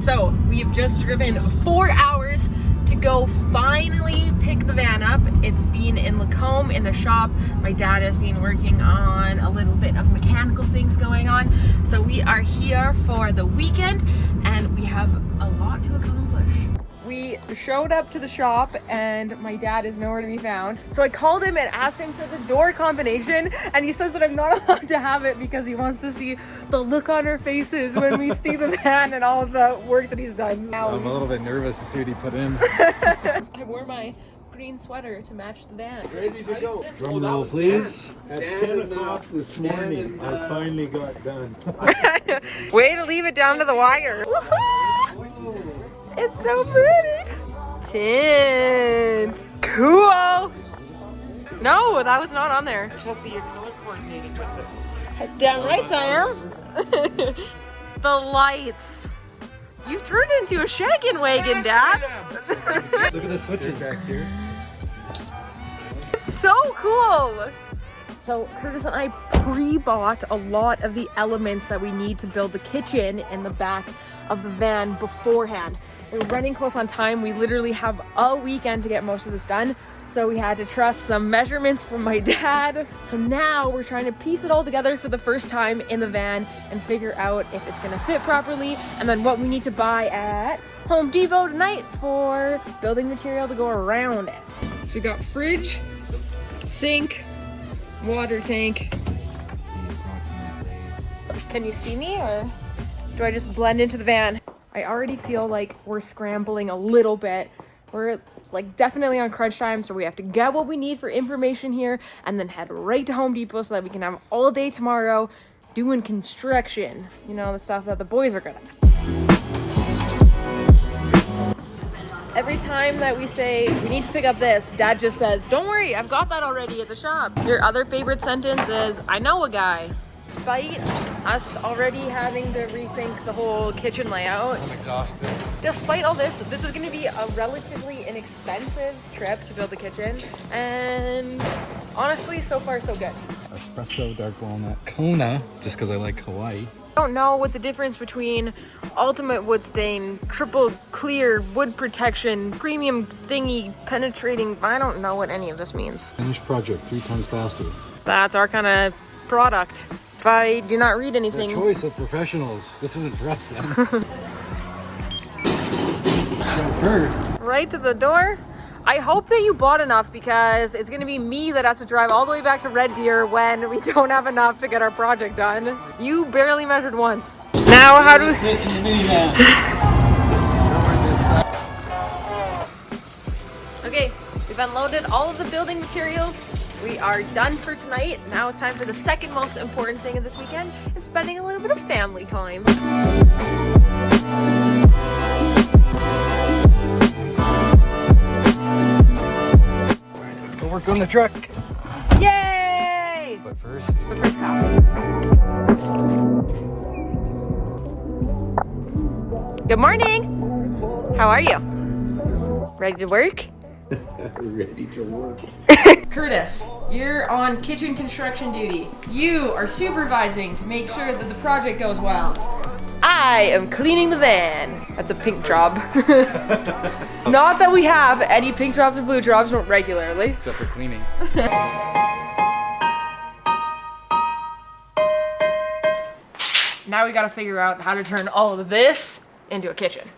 So we've just driven 4 hours to go finally pick the van up. It's been in Lacombe in the shop. My dad has been working on a little bit of mechanical things going on. So we are here for the weekend and we have a lot to accomplish. We showed up to the shop and my dad is nowhere to be found. So I called him and asked him for the door combination and he says that I'm not allowed to have it because he wants to see the look on our faces when we see the van and all of the work that he's done. Now, I'm a little bit nervous to see what he put in. I wore my green sweater to match the van. Ready to go. Drum roll, please. At 10 o'clock this morning, I finally got done. Way to leave it down to the wire. It's so pretty. Tint. Cool. No, that was not on there. Chelsey, you're color coordinating with it. Damn right I am. The lights. You've turned into a shaggin' wagon, Dad. Look at the switches back here. It's so cool. So Kurtis and I pre-bought a lot of the elements that we need to build the kitchen in the back of the van beforehand. We're running close on time. We literally have a weekend to get most of this done. So we had to trust some measurements from my dad. So now we're trying to piece it all together for the first time in the van and figure out if it's gonna fit properly and then what we need to buy at Home Depot tonight for building material to go around it. So we got fridge, sink, water tank. Can you see me or do I just blend into the van? I already feel like we're scrambling a little bit. We're like definitely on crunch time, so we have to get what we need for information here and then head right to Home Depot so that we can have all day tomorrow doing construction. You know, the stuff that the boys are good at. Every time that we say we need to pick up this, Dad just says, "Don't worry, I've got that already at the shop." Your other favorite sentence is, "I know a guy." Despite us already having to rethink the whole kitchen layout, I'm exhausted. despite all this, this is going to be a relatively inexpensive trip to build the kitchen, and honestly, so far so good. Espresso dark walnut Kona, just because I like Hawaii. I don't know what the difference between ultimate wood stain, triple clear wood protection, premium thingy penetrating, I don't know what any of this means. Finished project 3 times faster. That's our kind of product. If I do not read anything. The choice of professionals. This isn't for us then. Right to the door. I hope that you bought enough because it's gonna be me that has to drive all the way back to Red Deer when we don't have enough to get our project done. You barely measured once. Now how do we... Fit in the minivan. Okay, we've unloaded all of the building materials. We are done for tonight. Now it's time for the second most important thing of this weekend, is spending a little bit of family time. Let's go work on the truck. Yay! But first coffee. Good morning. How are you? Ready to work? Ready to work. Kurtis, you're on kitchen construction duty. You are supervising to make sure that the project goes well. I am cleaning the van. That's a pink job. Not that we have any pink jobs or blue jobs regularly. except for cleaning. Now we gotta figure out how to turn all of this into a kitchen.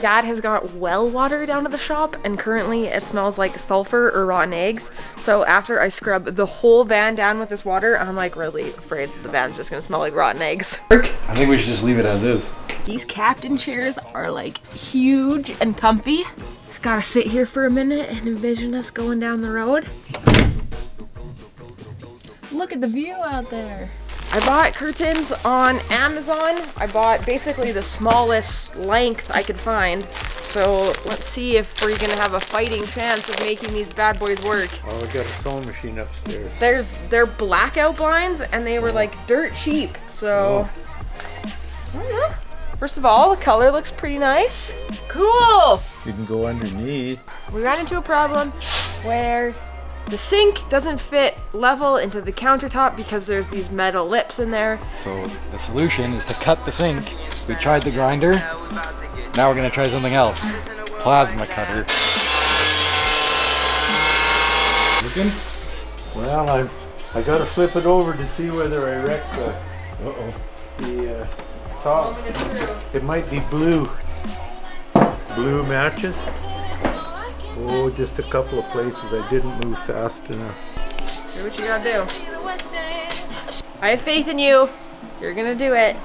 Dad has got well water down to the shop and currently it smells like sulfur or rotten eggs. So after I scrub the whole van down with this water, I'm like really afraid the van's just gonna smell like rotten eggs. I think we should just leave it as is. These captain chairs are like huge and comfy. Just gotta sit here for a minute and envision us going down the road. Look at the view out there. I bought curtains on Amazon. I bought basically the smallest length I could find. So let's see if we're gonna have a fighting chance of making these bad boys work. Oh, we got a sewing machine upstairs. They're blackout blinds and they were like dirt cheap. So, I don't know. First of all, the color looks pretty nice. Cool! You can go underneath. We ran into a problem where The sink doesn't fit level into the countertop because there's these metal lips in there. So the solution is to cut the sink. We tried the grinder. Now we're gonna try something else. Plasma cutter. Looking? Well, I gotta flip it over to see whether I wrecked the top. It might be blue. Blue matches. Oh, just a couple of places I didn't move fast enough. Do what you gotta do. I have faith in you. You're gonna do it.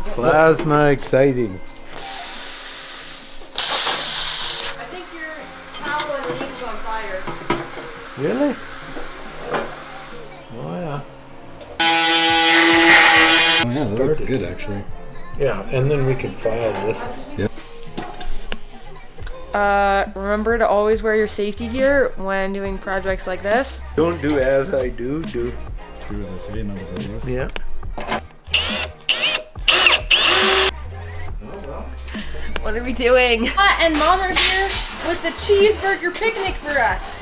Plasma exciting. I think your towel and leaves on fire. Really? Oh yeah. Oh, yeah, that looks good actually. Yeah, and then we can file this. Yep. Remember to always wear your safety gear when doing projects like this. Don't do as I do. Do as I say, not as I do. Yeah. What are we doing? And Mom are here with the cheeseburger picnic for us.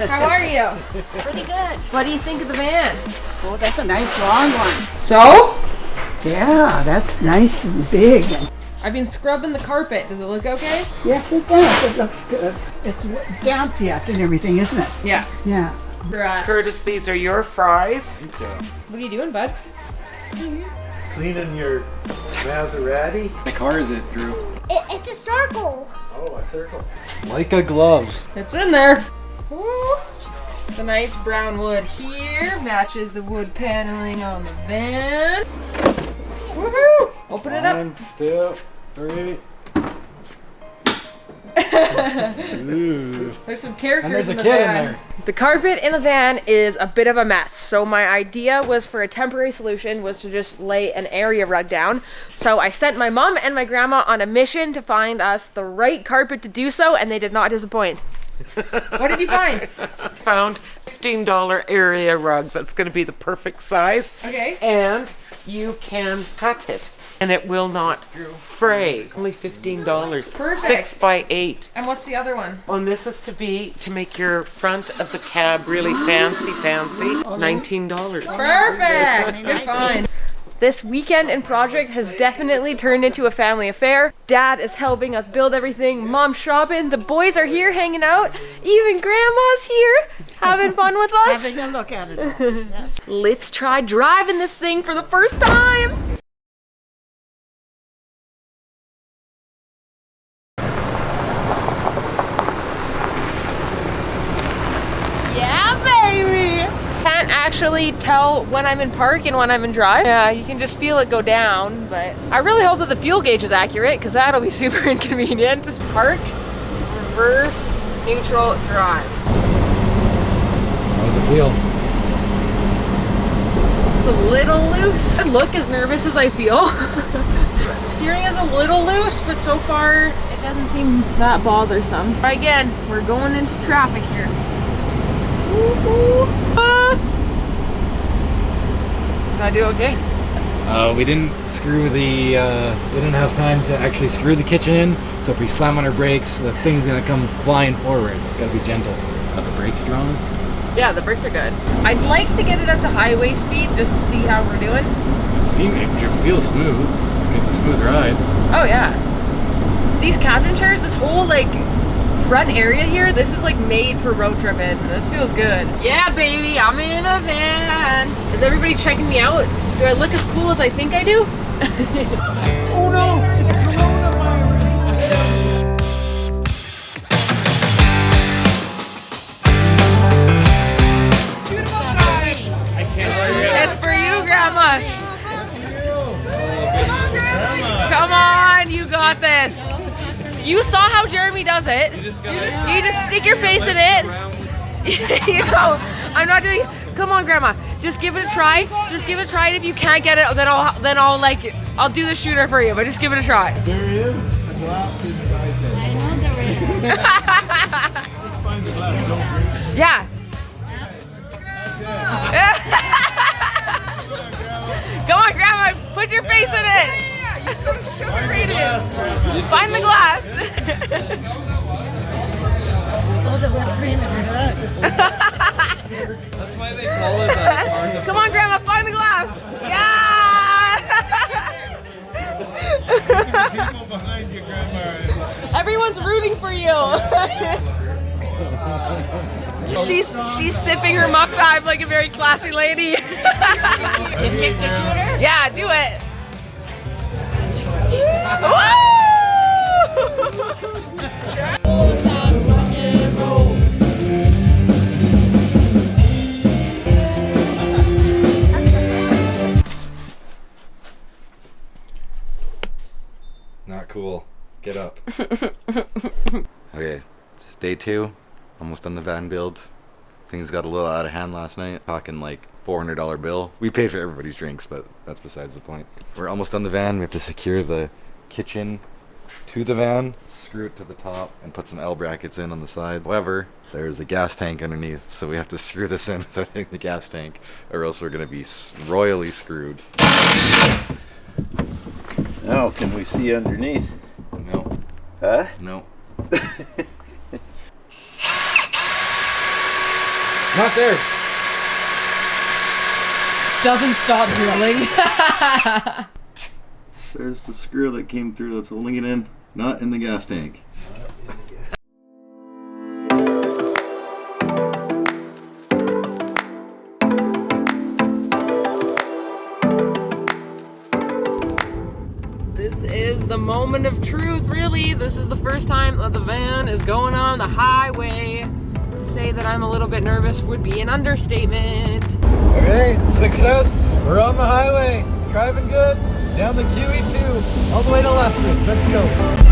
How are you? Pretty good. What do you think of the van? Oh, that's a nice long one. So? Yeah, that's nice and big. I've been scrubbing the carpet. Does it look okay? Yes, it does. It looks good. It's damp yet and everything, isn't it? Yeah. Yeah. For us. Kurtis, these are your fries. What are you doing, bud? Cleaning your Maserati. The car is it, Drew? It's a circle. Oh, a circle. Like a glove. It's in there. Ooh. The nice brown wood here matches the wood paneling on the van. Woohoo! Open it up. 1, 2, 3. There's some characters And there's in a the kid in van. there. The carpet in the van is a bit of a mess. So my idea was for a temporary solution was to just lay an area rug down. So I sent my mom and my grandma on a mission to find us the right carpet to do so, and they did not disappoint. What did you find? Found $15 area rug that's going to be the perfect size. Okay. And you can cut it and it will not fray. Only $15. Perfect. 6 by 8. And what's the other one? And this is to make your front of the cab really fancy. $19. Perfect. Good find. This weekend and project has definitely turned into a family affair. Dad is helping us build everything. Mom's shopping. The boys are here hanging out. Even Grandma's here having fun with us. Having a look at it all. Yes. Let's try driving this thing for the first time. Yeah, baby. Can't actually tell when I'm in park and when I'm in drive. Yeah, you can just feel it go down, but I really hope that the fuel gauge is accurate because that'll be super inconvenient. Park, reverse, neutral, drive. How does it feel? It's a little loose. I look as nervous as I feel. Steering is a little loose, but so far it doesn't seem that bothersome. But again, we're going into traffic here. Did I do okay? We didn't screw the, we didn't have time to actually screw the kitchen in, so if we slam on our brakes, the thing's gonna come flying forward. Gotta be gentle. Are the brakes strong? Yeah, the brakes are good. I'd like to get it up to highway speed just to see how we're doing. It feels smooth. It's a smooth ride. Oh yeah. These captain chairs, this whole like front area here, this is like made for road tripping. This feels good. Yeah, baby, I'm in a van. Is everybody checking me out? Do I look as cool as I think I do? Oh no, it's coronavirus. It's for you, Grandma. Come on, you got this. You saw how Jeremy does it. You just stick your face in it. You know, I'm not doing. Come on, Grandma. Just give it a try. Just give it a try. And if you can't get it, then I'll like I'll do the shooter for you. But just give it a try. There is a glass inside there. I know there is. Let's find the glass. Don't drink it. Yeah. Come on, Grandma. Put your face in it. It's gonna sugar-grate it. Find the glass. Oh, the whipped cream is good. That's why they call it that. Come on, Grandma, find the glass. Yeah! People behind you, Grandma. Everyone's rooting for you. She's sipping her muff dive like a very classy lady. Just kick the shooter? Yeah, do it. Not cool. Get up. Okay, it's day 2. Almost done the van build. Things got a little out of hand last night. Talking like $400 bill. We paid for everybody's drinks, but that's besides the point. We're almost done the van. We have to secure the kitchen to the van, screw it to the top, and put some L brackets in on the side. However, there's a gas tank underneath, so we have to screw this in without hitting the gas tank, or else we're gonna be royally screwed. Oh, can we see underneath? No. Huh? No. Not there. Doesn't stop drilling. There's the screw that came through that's holding it in, not in the gas tank. This is the moment of truth, really. This is the first time that the van is going on the highway. To say that I'm a little bit nervous would be an understatement. Okay, success. We're on the highway. It's driving good. Down the QE2, all the way to Lethbridge. Let's go.